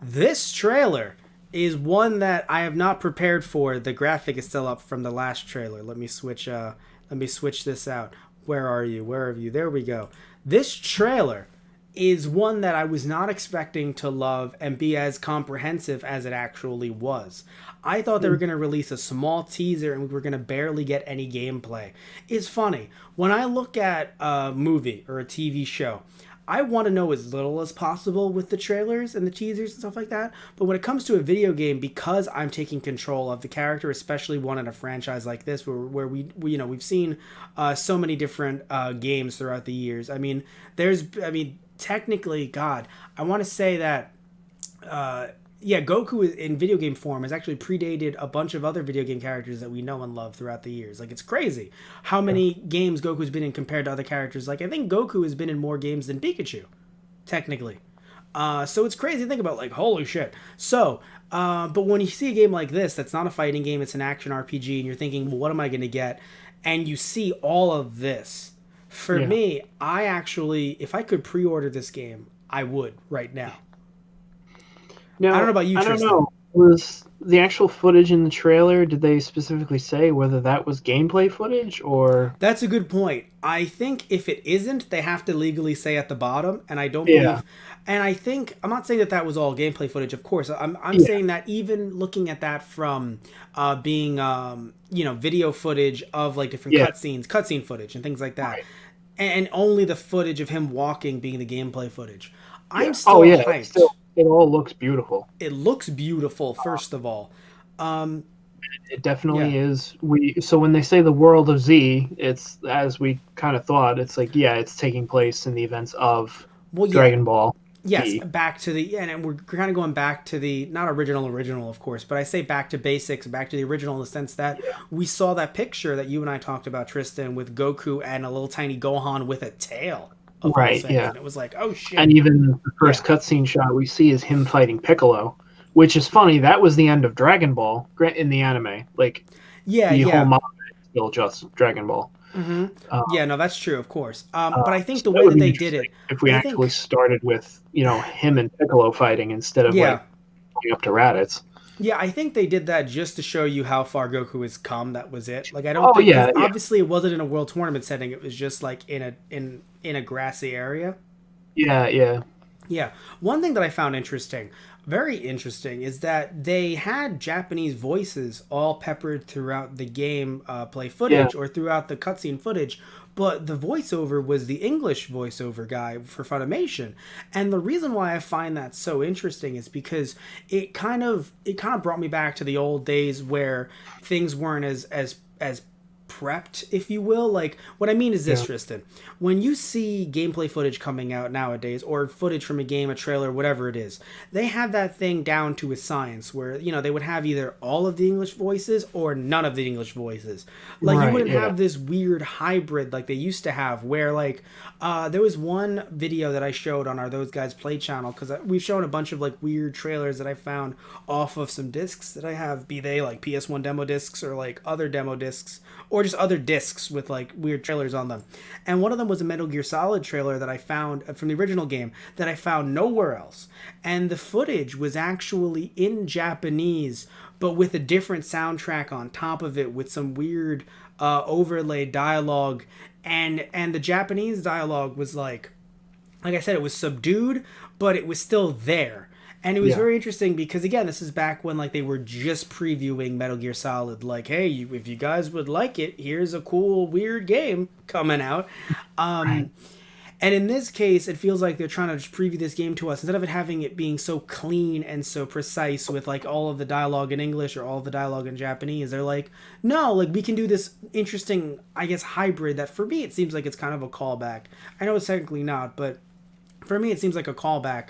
This trailer is one that I have not prepared for. The graphic is still up from the last trailer. Let me switch this out. Where are you? Where are you? There we go. This trailer is one that I was not expecting to love and be as comprehensive as it actually was. I thought they were going to release a small teaser and we were going to barely get any gameplay. It's funny. When I look at a movie or a TV show, I want to know as little as possible with the trailers and the teasers and stuff like that. But when it comes to a video game, because I'm taking control of the character, especially one in a franchise like this, where we've seen so many different games throughout the years. Technically, God, I want to say that. Goku in video game form has actually predated a bunch of other video game characters that we know and love throughout the years. Like, it's crazy how many games Goku's been in compared to other characters. Like, I think Goku has been in more games than Pikachu, technically. So it's crazy to think about, like, holy shit. So, but when you see a game like this, that's not a fighting game, it's an action RPG, and you're thinking, well, what am I going to get? And you see all of this. For me, I actually, if I could pre-order this game, I would right now. Now, I don't know about you, Tristan. I don't know. Was the actual footage in the trailer, did they specifically say whether that was gameplay footage or... That's a good point. I think if it isn't, they have to legally say at the bottom, and I don't believe... And I think... I'm not saying that that was all gameplay footage, of course. I'm saying that even looking at that from being, video footage of, like, different cutscene footage and things like that, Right. and only the footage of him walking being the gameplay footage. I'm still hyped. It all looks beautiful. It looks beautiful, first of all. It definitely is. So when they say the world of Z, it's, as we kind of thought, it's like, it's taking place in the events of Dragon Ball. Yes, back to the... And we're kind of going back to the... Not original, of course, but I say back to basics, back to the original in the sense that we saw that picture that you and I talked about, Tristan, with Goku and a little tiny Gohan with a tail. Right, yeah. And it was like, oh, shit. And even the first cutscene shot we see is him fighting Piccolo, which is funny. That was the end of Dragon Ball in the anime. Like, the whole manga is still just Dragon Ball. Mm-hmm. No, that's true, of course. But I think the way that they did it... If we actually started with, him and Piccolo fighting instead of, going up to Raditz. Yeah, I think they did that just to show you how far Goku has come. That was it. Like, I don't think... Obviously, it wasn't in a world tournament setting. It was just, like, in a grassy area. Yeah. One thing that I found very interesting, is that they had Japanese voices all peppered throughout the game play footage or throughout the cutscene footage, but the voiceover was the English voiceover guy for Funimation. And the reason why I find that so interesting is because it kind of brought me back to the old days where things weren't as prepped, if you will. Like, what I mean is this, Tristan. When you see gameplay footage coming out nowadays, or footage from a game, a trailer, whatever it is, they have that thing down to a science where, they would have either all of the English voices or none of the English voices. Like, you wouldn't have this weird hybrid like they used to have, where, like, there was one video that I showed on our Those Guys Play channel, because we've shown a bunch of, like, weird trailers that I found off of some discs that I have, be they, like, PS1 demo discs or, like, other demo discs, or just other discs with, like, weird trailers on them. And one of them was a Metal Gear Solid trailer that I found from the original game that I found nowhere else. And the footage was actually in Japanese, but with a different soundtrack on top of it, with some weird overlay dialogue. And the Japanese dialogue was like I said, it was subdued, but it was still there. And it was very interesting because, again, this is back when, like, they were just previewing Metal Gear Solid. Like, hey, if you guys would like it, here's a cool, weird game coming out. And in this case, it feels like they're trying to just preview this game to us. Instead of it having it being so clean and so precise with, like, all of the dialogue in English or all of the dialogue in Japanese, they're like, no, like, we can do this interesting, I guess, hybrid that, for me, it seems like it's kind of a callback. I know it's technically not, but for me, it seems like a callback.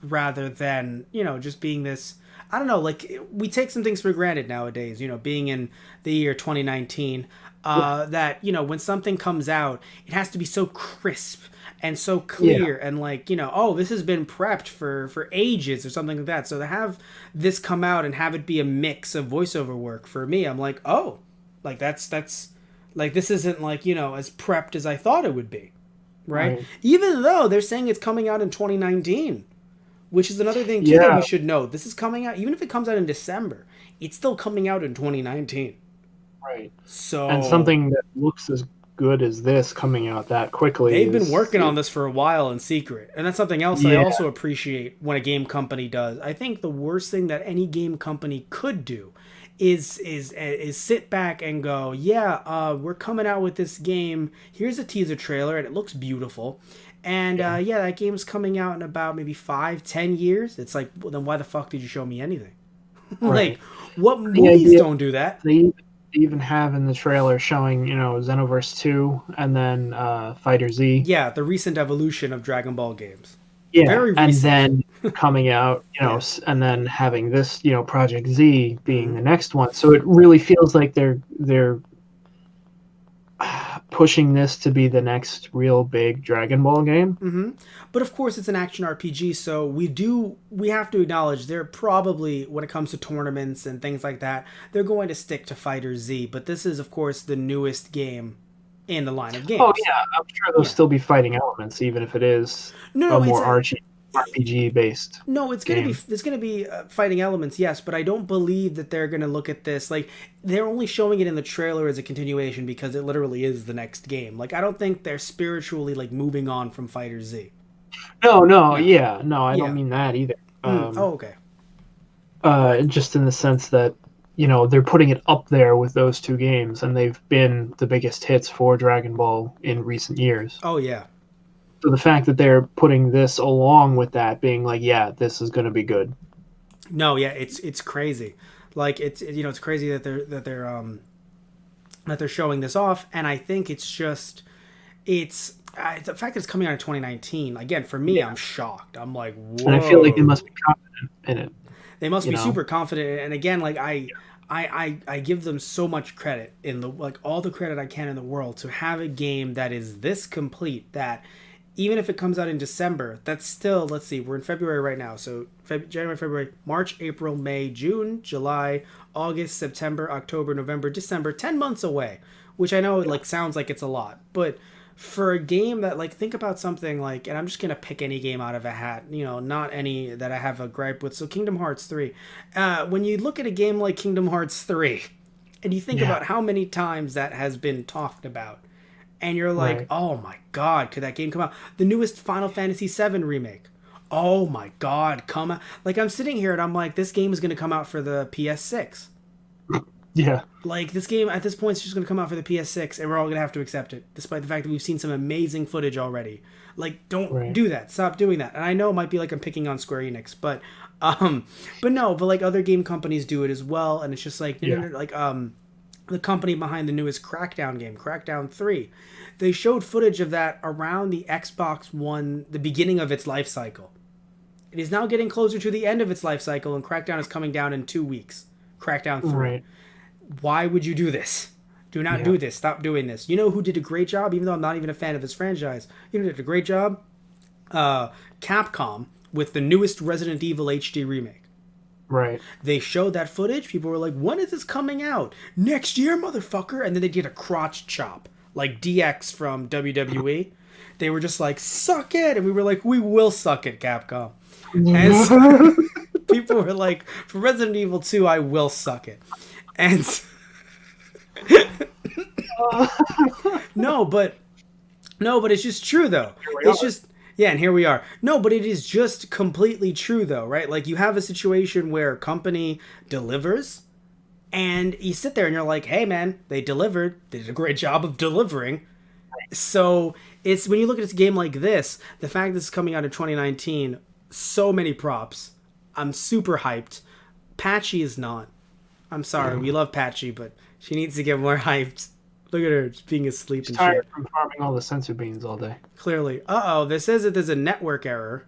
Rather than, just being this, I don't know, like, we take some things for granted nowadays, being in the year 2019, that, when something comes out, it has to be so crisp and so clear and, like, oh, this has been prepped for ages or something like that. So to have this come out and have it be a mix of voiceover work, for me, I'm like, oh, like, that's like, this isn't, like, as prepped as I thought it would be. Right? Even though they're saying it's coming out in 2019, which is another thing too that we should know. This is coming out, even if it comes out in December, it's still coming out in 2019. Right. So, and something that looks as good as this coming out that quickly. They've been working on this for a while in secret, and that's something else I also appreciate when a game company does. I think the worst thing that any game company could do is sit back and go, yeah, we're coming out with this game. Here's a teaser trailer, and it looks beautiful. And yeah, that game's coming out in about maybe 5-10 years. It's like, well, then why the fuck did you show me anything? Like, what movies don't do that? They even have in the trailer showing, Xenoverse 2 and then Fighter Z. Yeah, the recent evolution of Dragon Ball games. Yeah, very recent. And then coming out, and then having this, Project Z being the next one. So it really feels like they're pushing this to be the next real big Dragon Ball game. Mm-hmm. But of course, it's an action RPG, so we have to acknowledge they're probably, when it comes to tournaments and things like that, they're going to stick to Fighter Z. But this is, of course, the newest game in the line of games. Oh yeah, I'm sure there'll still be fighting elements, even if it is a more RPG based. No, it's gonna be fighting elements, yes, but I don't believe that they're gonna look at this like they're only showing it in the trailer as a continuation because it literally is the next game. Like I don't think they're spiritually like moving on from Fighter Z. No, I don't mean that either. Okay. Just in the sense that they're putting it up there with those two games, and they've been the biggest hits for Dragon Ball in recent years. Oh yeah. So the fact that they're putting this along with that, being like, yeah, this is going to be good. No, yeah, it's crazy. Like it's crazy that they're showing this off, and I think it's just the fact that it's coming out in 2019. Again, for me, I'm shocked. I'm like, whoa. And I feel like they must be confident in it. They must be super confident, and again, like I give them so much credit all the credit I can in the world to have a game that is this complete that. Even if it comes out in December, that's still, let's see, we're in February right now. So January, February, March, April, May, June, July, August, September, October, November, December, 10 months away, which I know sounds like it's a lot. But for a game that, think about something like, and I'm just going to pick any game out of a hat, not any that I have a gripe with. So Kingdom Hearts 3. When you look at a game like Kingdom Hearts 3, and you think about how many times that has been talked about, and you're like, oh my god, could that game come out? The newest Final Fantasy VII remake. Oh my god, come out. Like, I'm sitting here and I'm like, this game is going to come out for the PS6. Yeah. Like, this game, at this point, is just going to come out for the PS6, and we're all going to have to accept it, despite the fact that we've seen some amazing footage already. Like, don't do that. Stop doing that. And I know it might be like I'm picking on Square Enix, but other game companies do it as well, and it's just like, the company behind the newest Crackdown game, Crackdown 3. They showed footage of that around the Xbox One, the beginning of its life cycle. It is now getting closer to the end of its life cycle, and Crackdown is coming down in 2 weeks. Crackdown 3. Right. Why would you do this? Do not do this. Stop doing this. You know who did a great job, even though I'm not even a fan of this franchise? You know who did a great job? Capcom, with the newest Resident Evil HD remake. Right. They showed that footage. People were like, when is this coming out? Next year, motherfucker. And then they did a crotch chop, like DX from WWE. They were just like, suck it. And we were like, we will suck it, Capcom. And so people were like, for Resident Evil 2, I will suck it. And no, but it's just true, though. It's just... Yeah, and here we are. No, but it is just completely true, though, right? Like, you have a situation where a company delivers, and you sit there and you're like, hey, man, they delivered. They did a great job of delivering. So, it's when you look at this game like this, the fact that it's coming out in 2019, so many props. I'm super hyped. Patchy is not. I'm sorry, we love Patchy, but she needs to get more hyped. Look at her just being asleep and shit. Tired from farming all the sensor beans all day. Clearly. Uh-oh, this says that there's a network error.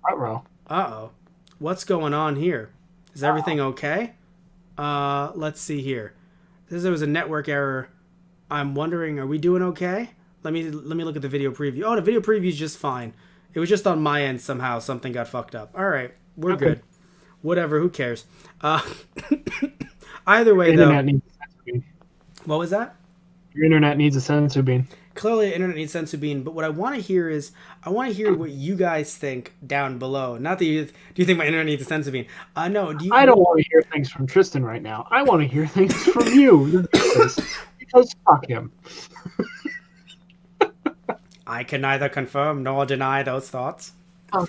Uh-oh. Uh-oh. What's going on here? Is everything okay? Let's see here. It says there was a network error. I'm wondering, are we doing okay? Let me look at the video preview. Oh, the video preview is just fine. It was just on my end somehow. Something got fucked up. All right. We're good. Whatever. Who cares? Either way, though. What was that? Your internet needs a sensor beam. clearly internet needs sensu bean, but what I want to hear is I want to hear what you guys think down below. Not that do you think my internet needs a sensu bean? No. Do you? I don't want to hear things from Tristan right now. I want to hear things from you, the viewers, because fuck him. I can neither confirm nor deny those thoughts. No.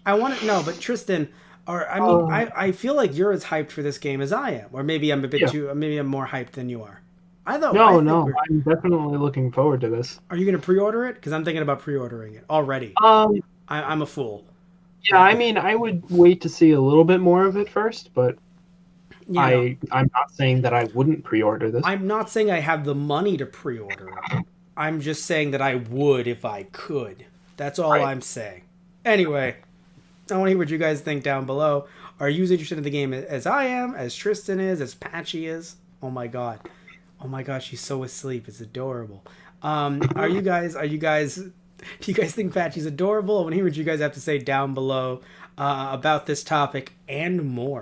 I want to no, but Tristan. Or I mean, I feel like you're as hyped for this game as I am, or maybe I'm a bit too. Maybe I'm more hyped than you are. No, I'm definitely looking forward to this. Are you going to pre-order it? Because I'm thinking about pre-ordering it already. I'm a fool. Yeah, I mean, I would wait to see a little bit more of it first, but I'm not saying that I wouldn't pre-order this. I'm not saying I have the money to pre-order it. I'm just saying that I would if I could. That's all I'm saying. Anyway, I want to hear what you guys think down below. Are you as interested in the game as I am, as Tristan is, as Patchy is? Oh my god. Oh my gosh, she's so asleep. It's adorable. Do you guys think Patchy's adorable? I want to hear what you guys have to say down below about this topic and more.